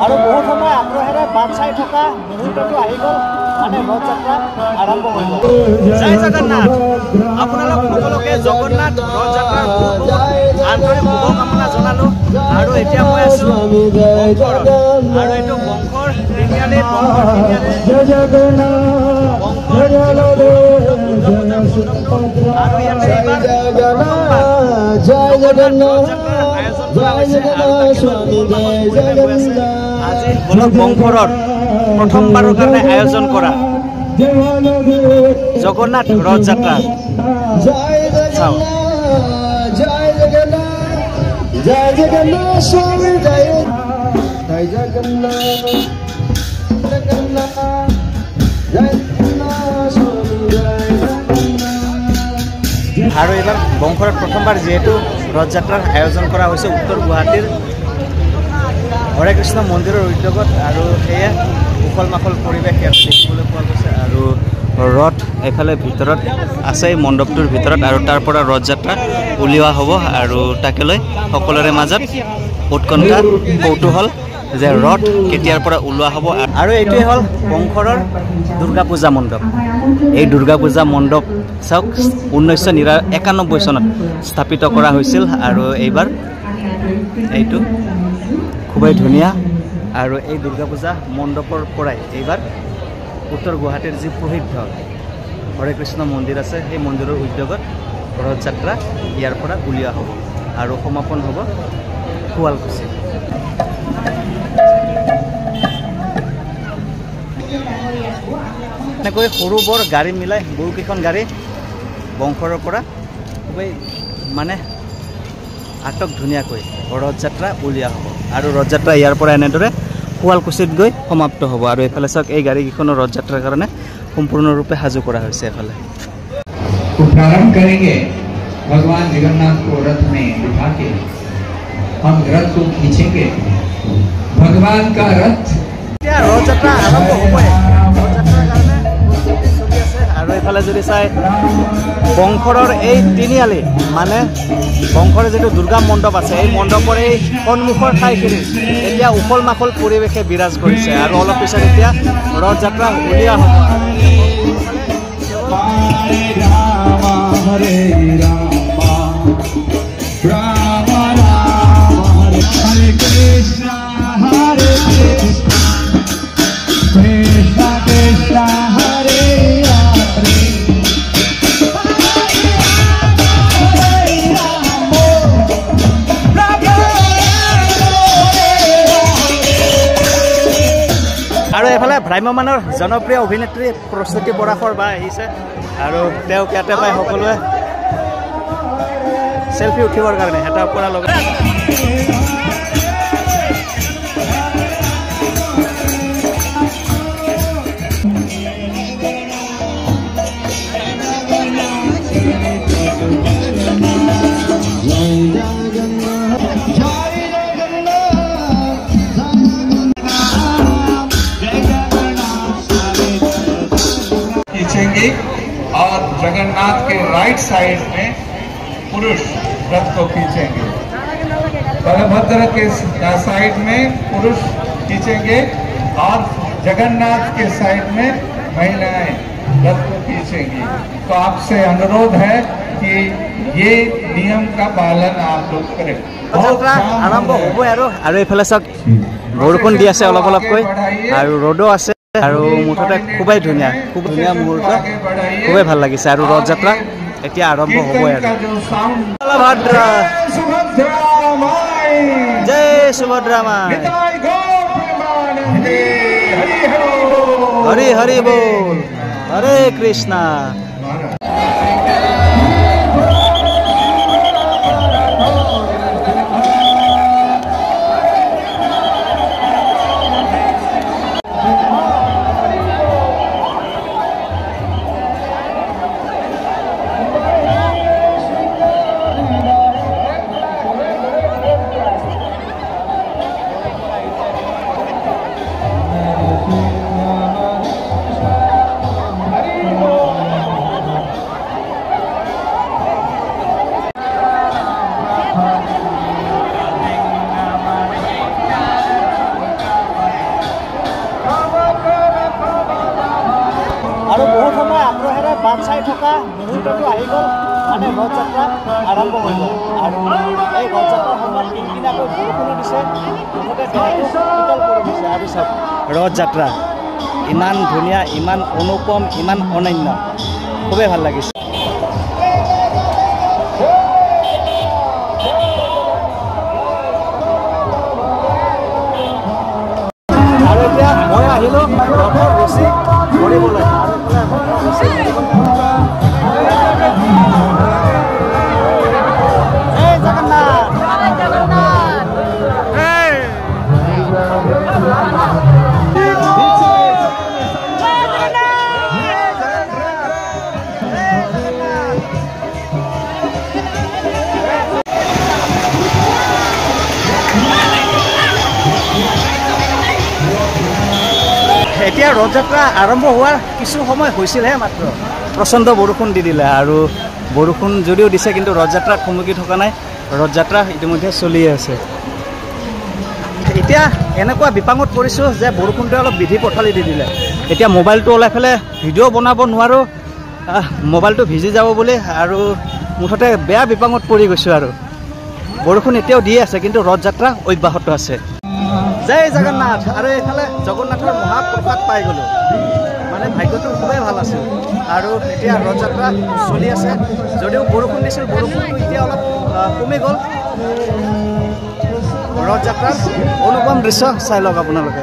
আৰু বহুত সময় আগ্ৰহেৰে বাট চাই থকা মুহূৰ্তটো আহি গ'ল মানে ৰথযাত্ৰা আৰম্ভ হৈ গ'ল। জয় জগন্নাথ। আপোনালোক সকলোকে জগন্নাথ ৰথযাত্ৰাৰ বহুত আন্তৰিক শুভকামনা জনালোঁ। আৰু এতিয়া মই আছোঁ বংশৰত আৰু এইটো বংশৰ তিনিআলি আৰু ইয়াতে এইবাৰ আজি বলক বংশৰত প্ৰথমবাৰৰ কাৰণে আয়োজন কৰা জগন্নাথ ৰথযাত্ৰা চাওক। জয় জগন্নাথ স্বামী জয় জয় জগন্নাথ জগন্নাথ জয় জগন্নাথ স্বামী জয় জগন্নাথ। আৰু এইবাৰ বংশৰত প্ৰথমবাৰ যিহেতু ৰথযাত্ৰাৰ আয়োজন কৰা হৈছে উত্তৰ গুৱাহাটীৰ হৰে কৃষ্ণ মন্দিৰৰ উদ্যোগত আৰু সেয়া উখল মাখল পৰিৱেশ ইয়াত দেখিবলৈ পোৱা গৈছে। আৰু ৰথ এইফালে ভিতৰত আছে মণ্ডপটোৰ ভিতৰত আৰু তাৰ পৰা ৰথযাত্ৰা উলিওৱা হ'ব আৰু তাকে লৈ সকলোৰে মাজত উৎকণ্ঠা কৌতূহল যে ৰথ কেতিয়াৰ পৰা ওলোৱা হ'ব। আৰু এইটোৱে হ'ল বংশৰৰ দুৰ্গা পূজা মণ্ডপ। এই দুৰ্গা পূজা মণ্ডপ চাওক 1991 চনত স্থাপিত কৰা হৈছিল আৰু এইবাৰ এইটো খুবেই ধুনীয়া। আৰু এই দুৰ্গা পূজা মণ্ডপৰ পৰাই এইবাৰ উত্তৰ গুৱাহাটীৰ যি প্ৰসিদ্ধ হৰে কৃষ্ণ মন্দিৰ আছে সেই মন্দিৰৰ উদ্যোগত ৰথযাত্ৰা ইয়াৰ পৰা উলিওৱা হ'ব আৰু সমাপন হ'ব শুৱালকুছি। এনেকৈ সৰু বৰ গাড়ী মিলাই বহুকেইখন গাড়ী বংশৰৰ পৰা খুবেই মানে আটক ধুনীয়াকৈ ৰথযাত্ৰা উলিওৱা হ'ব আৰু ৰথযাত্ৰা ইয়াৰ পৰা এনেদৰে শুৱালকুছিত গৈ সমাপ্ত হ'ব। আৰু এইফালে চাওক এই গাড়ীকেইখনৰ ৰথযাত্ৰাৰ কাৰণে সম্পূৰ্ণৰূপে সাজু কৰা হৈছে। এফালে प्रारंभ करेंगे भगवान जगन्नाथ को रथ में बिठा के हम रथ को खींचेंगे। भगवान का रथ ৰথযাত্ৰা আৰম্ভ হ'বই। ৰথযাত্ৰাৰ কাৰণে প্ৰস্তুতি চলি আছে। আৰু এইফালে যদি চাই বংশৰৰ এই তিনিআলি মানে বংশৰ যিটো দুৰ্গা মণ্ডপ আছে এই মণ্ডপৰ এই সন্মুখৰ ঠাইখিনি এতিয়া উখল মাখল পৰিৱেশে বিৰাজ কৰিছে আৰু অলপ পিছত এতিয়া ৰথযাত্ৰা উলিওৱা হ'ব। हरे रामा राम राम हरे कृष्ण हरे कृष्ण कृष्ण कृष्ण हरे हरे আৰু এইফালে ভ্ৰাম্যমানৰ জনপ্ৰিয় অভিনেত্ৰী প্ৰস্তুতি পৰাশৰ বা আহিছে আৰু তেওঁক ইয়াতে পাই সকলোৱে সেলফি উঠিবৰ কাৰণে এটা পৰা লগে और जगन्नाथ के राइट साइड में पुरुष रथ को खींचेंगे। बलभद्र के साइड में पुरुष खींचेंगे और जगन्नाथ के साइड में महिलाएं रथ को खींचेंगी। तो आपसे अनुरोध है कि ये नियम का पालन आप लोग करें। আৰম্ভ হ'বই আৰু এইফালে চাওক বৰষুণ দি আছে অলপ অলপকৈ আৰু ৰ'দো আছে আৰু মুঠতে খুবেই ধুনীয়া খুব ধুনীয়া মুহূৰ্ত খুবেই ভাল লাগিছে আৰু ৰথযাত্ৰা এতিয়া আৰম্ভ হ'বই আৰু বলভদ্ৰ জয় সুভদ্ৰা মা হৰি হৰি বল হৰে কৃষ্ণ। চাই থকা মুহূৰ্তটো আহি গ'ল মানে ৰথযাত্ৰা আৰম্ভ হৈ গ'ল আৰু এই ৰথযাত্ৰাৰ সময়ত কিনকিনাকৈ বৰষুণো দিছে মুঠতে দেহটো শীতল কৰি দিছে আৰু চাওক ৰথযাত্ৰা ইমান ধুনীয়া ইমান অনুপম ইমান অনন্য খুবেই ভাল লাগিছে আৰু এতিয়া মই আহিলোঁ ৰথৰ ৰছী ধৰিবলৈ আৰু ৰছী জয় জগন্নাথ এতিয়া ৰথযাত্ৰা আৰম্ভ হোৱাৰ কিছু সময় হৈছিলহে মাত্ৰ প্ৰচণ্ড বৰষুণ দি দিলে আৰু বৰষুণ যদিও দিছে কিন্তু ৰথযাত্ৰাত থমকি থকা নাই ৰথযাত্ৰা ইতিমধ্যে চলি আছে এতিয়া এনেকুৱা বিপাঙত পৰিছোঁ যে বৰষুণটোৱে অলপ বিধি পথালি দি দিলে এতিয়া মোবাইলটো ওলাই পেলাই ভিডিঅ' বনাব নোৱাৰোঁ মোবাইলটো ভিজি যাব বুলি আৰু মুঠতে বেয়া বিপাঙত পৰি গৈছোঁ আৰু বৰষুণ এতিয়াও দি আছে কিন্তু ৰথযাত্ৰা অব্যাহত আছে জয় জগন্নাথ আৰু এইফালে জগন্নাথৰ মহাপ্ৰসাদ পাই গ'লোঁ মানে ভাগ্যটো খুবেই ভাল আছিল আৰু এতিয়া ৰথযাত্ৰা চলি আছে যদিও বৰষুণ দিছিল বৰষুণটো এতিয়া অলপ কমি গ'ল ৰথযাত্ৰাৰ অনুপম দৃশ্য চাই লওক আপোনালোকে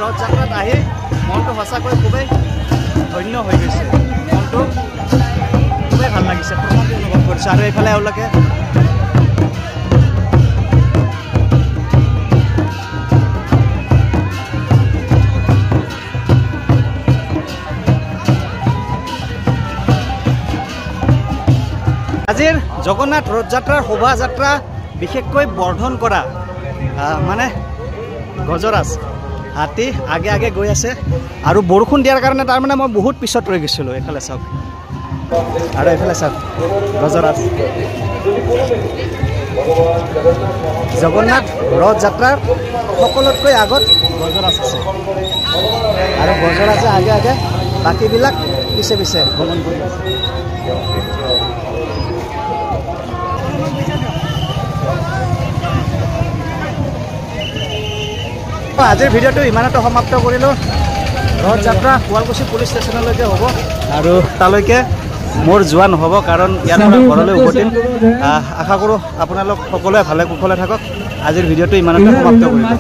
ৰথযাত্ৰাত আহি মনটো সঁচাকৈ খুবেই ধন্য হৈ গৈছে মনটো খুবেই ভাল লাগিছে প্ৰমোদ অনুভৱ কৰিছে আৰু এইফালে এওঁলোকে আজিৰ জগন্নাথ ৰথযাত্ৰাৰ শোভাযাত্ৰা বিশেষকৈ বৰ্ধন কৰা মানে গজৰাজ হাতী আগে আগে গৈ আছে আৰু বৰষুণ দিয়াৰ কাৰণে তাৰমানে মই বহুত পিছত ৰৈ গৈছিলোঁ এইফালে চাওক আৰু এইফালে চাওক গজৰাজ জগন্নাথ ৰথযাত্ৰাৰ সকলোতকৈ আগত গজৰাজ আছে আৰু গজৰাজে আগে আগে বাকীবিলাক পিছে পিছে ভ্ৰমণ কৰি আছে আজিৰ ভিডিঅ'টো ইমানতে সমাপ্ত কৰিলোঁ ৰথযাত্ৰা শুৱালকুছি পুলিচ ষ্টেচনলৈকে হ'ব আৰু তালৈকে মোৰ যোৱা নহ'ব কাৰণ ইয়াৰ পৰা ঘৰলৈ উভতিম আশা কৰোঁ আপোনালোক সকলোৱে ভালে কুশলে থাকক আজিৰ ভিডিঅ'টো ইমানতে সমাপ্ত কৰিলোঁ